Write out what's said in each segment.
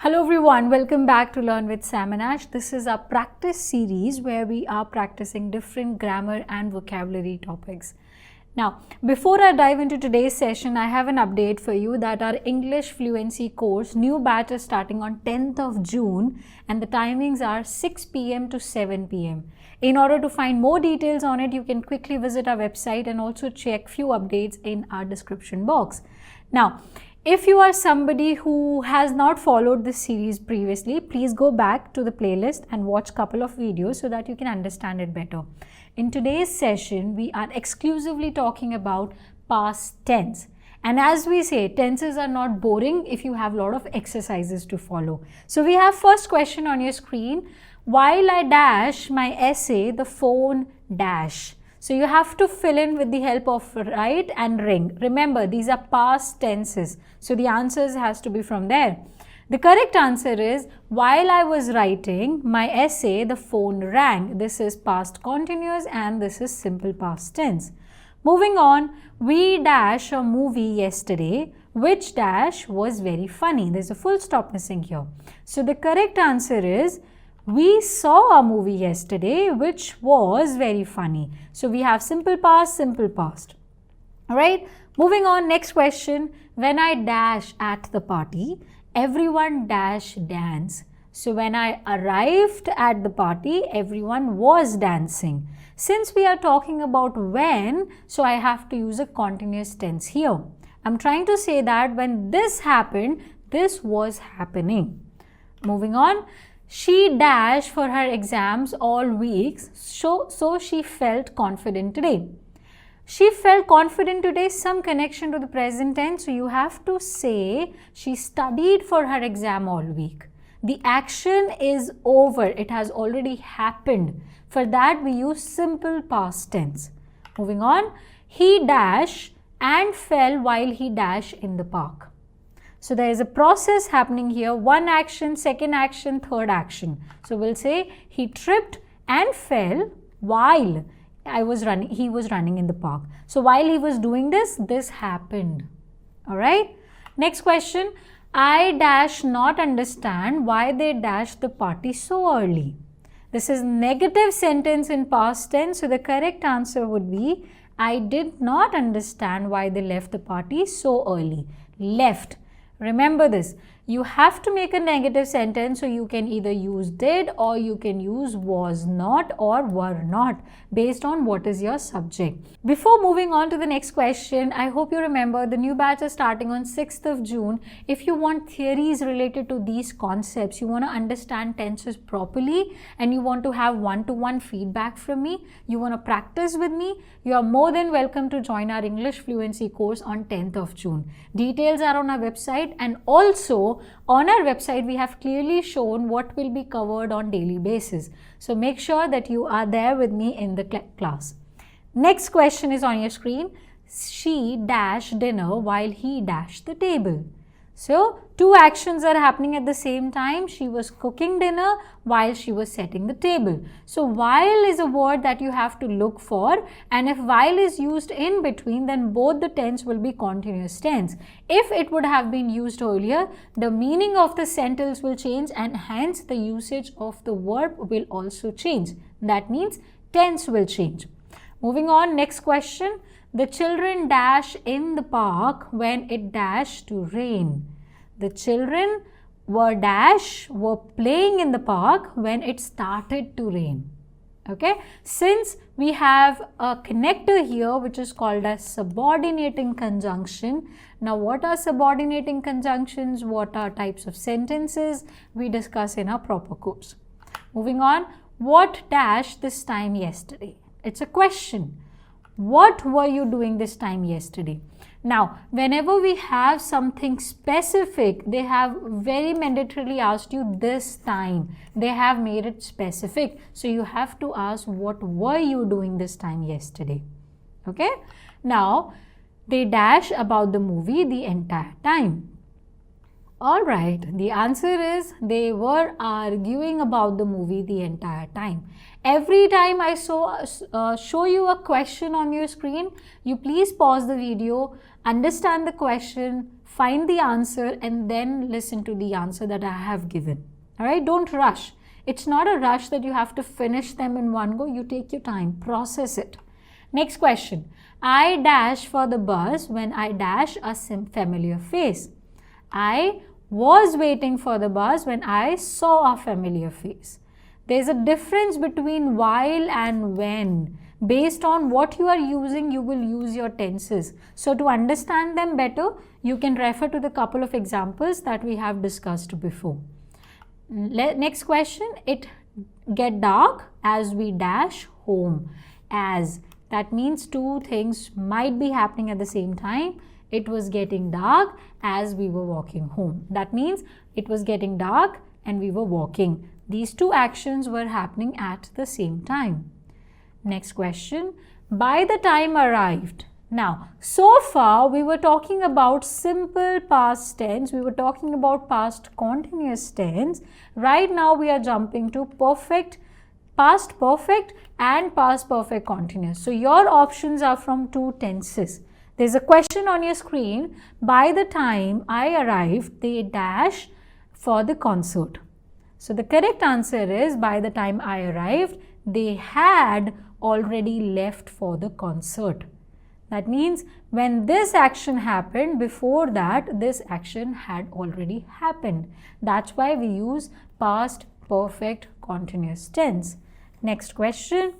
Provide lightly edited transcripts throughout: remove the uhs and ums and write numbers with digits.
Hello everyone, welcome back to Learn with Sam and Ash. This is our practice series where we are practicing different grammar and vocabulary topics. Now, before I dive into today's session, I have an update for you that our English Fluency course, new batch is starting on 10th of June and the timings are 6 p.m. to 7 p.m. In order to find more details on it, you can quickly visit our website and also check few updates in our description box. Now, if you are somebody who has not followed this series previously, please go back to the playlist and watch a couple of videos so that you can understand it better. In today's session, we are exclusively talking about past tense. And as we say, tenses are not boring if you have a lot of exercises to follow. So we have first question on your screen. While I dash my essay, the phone dash. So you have to fill in with the help of write and ring. Remember, these are past tenses. So the answers has to be from there. The correct answer is, while I was writing my essay, the phone rang. This is past continuous and this is simple past tense. Moving on, we dash a movie yesterday, which dash was very funny. There's a full stop missing here. So the correct answer is, we saw a movie yesterday which was very funny. So we have simple past, simple past. Alright, moving on, next question. When I dash at the party, everyone dash dance. So when I arrived at the party, everyone was dancing. Since we are talking about when, so I have to use a continuous tense here. I'm trying to say that when this happened, this was happening. Moving on. She dashed for her exams all weeks, so she felt confident today. She felt confident today, some connection to the present tense, so you have to say she studied for her exam all week. The action is over, it has already happened. For that we use simple past tense. Moving on, he dashed and fell while he dashed in the park. So there is a process happening here, one action, second action, third action. So we'll say he tripped and fell while he was running in the park. So while he was doing this, this happened. Alright. Next question. I dash not understand why they dashed the party so early. This is negative sentence in past tense. So the correct answer would be, I did not understand why they left the party so early. Left. Remember this, you have to make a negative sentence, so you can either use did or you can use was not or were not based on what is your subject. Before moving on to the next question, I hope you remember the new batch is starting on 6th of June. If you want theories related to these concepts, you want to understand tenses properly and you want to have one-to-one feedback from me, you want to practice with me, you are more than welcome to join our English Fluency course on 10th of June. Details are on our website, and also on our website we have clearly shown what will be covered on daily basis. So make sure that you are there with me in the class. Next question is on your screen. She dashed dinner while he dashed the table. So two actions are happening at the same time. She was cooking dinner while she was setting the table. So while is a word that you have to look for, and if while is used in between, then both the tense will be continuous tense. If it would have been used earlier, the meaning of the sentence will change and hence the usage of the verb will also change. That means tense will change. Moving on, next question. The children dash in the park when it dashed to rain. The children were playing in the park when it started to rain. Okay, since we have a connector here which is called as subordinating conjunction. Now what are subordinating conjunctions? What are types of sentences? We discuss in our proper course. Moving on, what dashed this time yesterday? It's a question. What were you doing this time yesterday? Now, whenever we have something specific, they have very mandatorily asked you this time. They have made it specific. So you have to ask, what were you doing this time yesterday? Okay. Now, they dash about the movie the entire time. Alright, the answer is they were arguing about the movie the entire time. Every time I show you a question on your screen, you please pause the video, understand the question, find the answer and then listen to the answer that I have given. All right, don't rush. It's not a rush that you have to finish them in one go. You take your time, process it. Next question. I dash for the bus when I dash a familiar face. I was waiting for the bus when I saw a familiar face. There's a difference between while and when. Based on what you are using, you will use your tenses. So to understand them better, you can refer to the couple of examples that we have discussed before. Next question. It get dark as we dash home. As, that means two things might be happening at the same time. It was getting dark as we were walking home. That means it was getting dark and we were walking. These two actions were happening at the same time. Next question. By the time arrived. Now, so far we were talking about simple past tense. We were talking about past continuous tense. Right now we are jumping to perfect, past perfect and past perfect continuous. So your options are from two tenses. There's a question on your screen. By the time I arrived, they dash for the concert. So the correct answer is, by the time I arrived, they had already left for the concert. That means when this action happened, before that, this action had already happened. That's why we use past perfect continuous tense. Next question.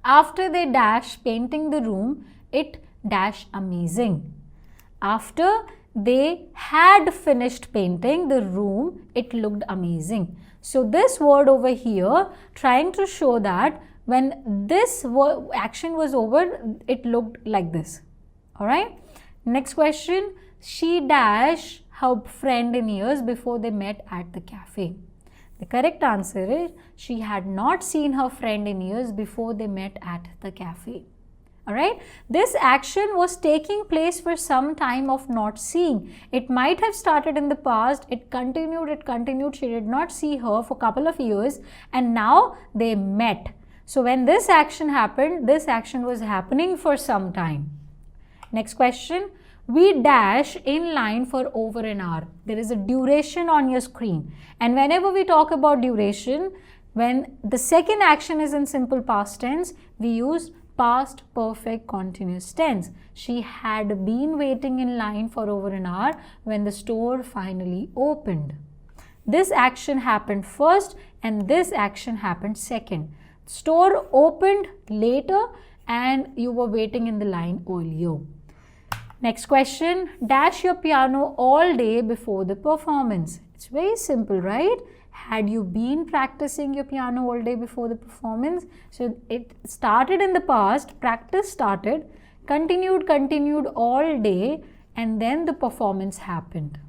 After they dash painting the room, it dash amazing. After they had finished painting the room, it looked amazing. So this word over here trying to show that when this action was over, it looked like this. Alright. Next question. She dash her friend in years before they met at the cafe. The correct answer is, she had not seen her friend in years before they met at the cafe. Alright, this action was taking place for some time of not seeing. It might have started in the past, it continued, she did not see her for a couple of years and now they met. So when this action happened, this action was happening for some time. Next question. We dash in line for over an hour. There is a duration on your screen. And whenever we talk about duration, when the second action is in simple past tense, we use past perfect continuous tense. She had been waiting in line for over an hour when the store finally opened. This action happened first and this action happened second. Store opened later and you were waiting in the line earlier. Next question. Dash your piano all day before the performance. It's very simple, right? Had you been practicing your piano all day before the performance? So it started in the past, practice started, continued all day, and then the performance happened.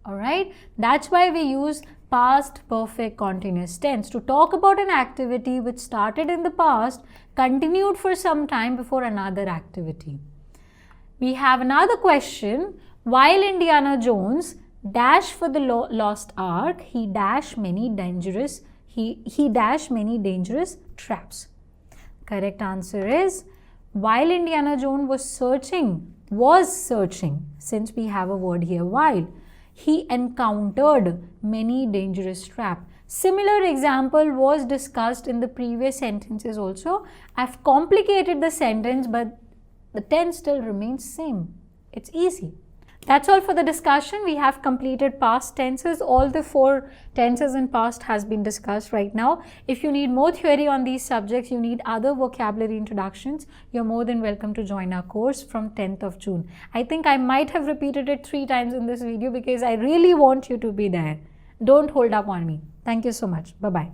Alright, that's why we use past perfect continuous tense to talk about an activity which started in the past, continued for some time before another activity. We have another question. While Indiana Jones dash for the lost ark, he dash many dangerous traps. Correct answer is, while Indiana Jones was searching, since we have a word here while, he encountered many dangerous traps. Similar example was discussed in the previous sentences also. I've complicated the sentence, but the tense still remains same. It's easy. That's all for the discussion. We have completed past tenses. All the 4 tenses in past has been discussed right now. If you need more theory on these subjects, you need other vocabulary introductions, you're more than welcome to join our course from 10th of June. I think I might have repeated it 3 times in this video because I really want you to be there. Don't hold up on me. Thank you so much. Bye-bye.